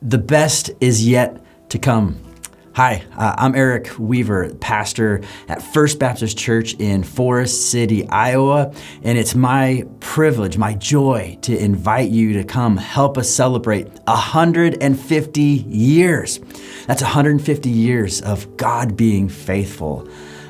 The best is yet to come. Hi, I'm Eric Weaver, pastor at First Baptist Church in Forest City, Iowa, and it's my privilege, my joy to invite you to come help us celebrate 150 years. That's 150 years of God being faithful.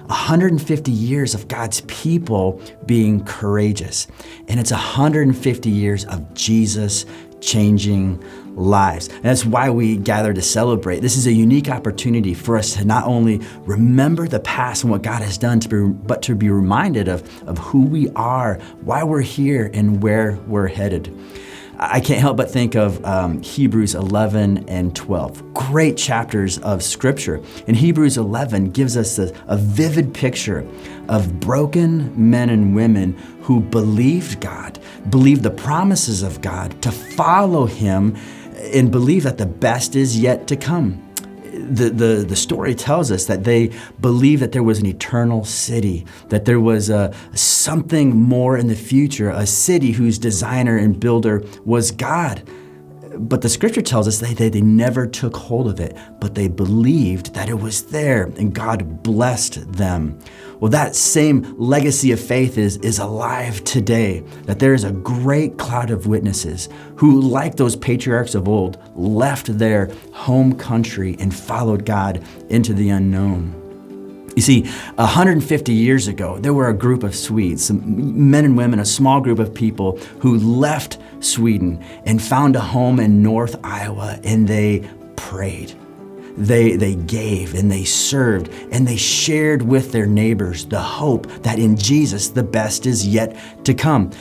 150 years of God's people being courageous. And it's 150 years of Jesus changing lives. And that's why we gather to celebrate. This is a unique opportunity for us to not only remember the past and what God has done, but to be reminded of who we are, why we're here, and where we're headed. I can't help but think of Hebrews 11 and 12, great chapters of Scripture. And Hebrews 11 gives us a vivid picture of broken men and women who believed God, believed the promises of God, to follow Him, and believe that the best is yet to come. The story tells us that they believed that there was an eternal city, that there was something more in the future, a city whose designer and builder was God. But the scripture tells us they never took hold of it, but they believed that it was there and God blessed them. Well, that same legacy of faith is alive today, that there is a great cloud of witnesses who, like those patriarchs of old, left their home country and followed God into the unknown. You see, 150 years ago, there were a group of Swedes, some men and women, a small group of people who left Sweden and found a home in North Iowa, and they prayed. They gave and they served and they shared with their neighbors the hope that in Jesus the best is yet to come.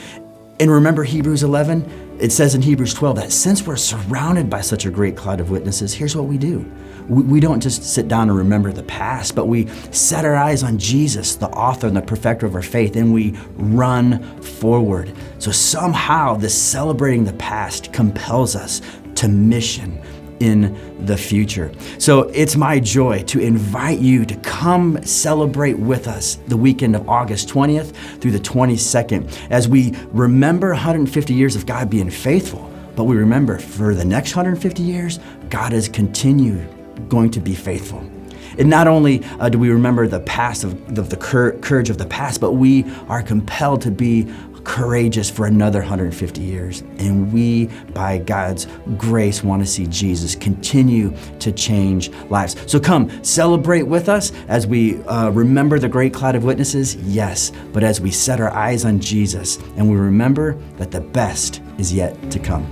And remember Hebrews 11? It says in Hebrews 12 that since we're surrounded by such a great cloud of witnesses, here's what we do. We don't just sit down and remember the past, but we set our eyes on Jesus, the author and the perfecter of our faith, and we run forward. So somehow this celebrating the past compels us to mission in the future. So it's my joy to invite you to come celebrate with us the weekend of August 20th through the 22nd as we remember 150 years of God being faithful, but we remember for the next 150 years, God has continued going to be faithful. And not only do we remember the past of the courage of the past, but we are compelled to be courageous for another 150 years. And we, by God's grace, want to see Jesus continue to change lives. So come celebrate with us as we remember the great cloud of witnesses, yes, but as we set our eyes on Jesus and we remember that the best is yet to come.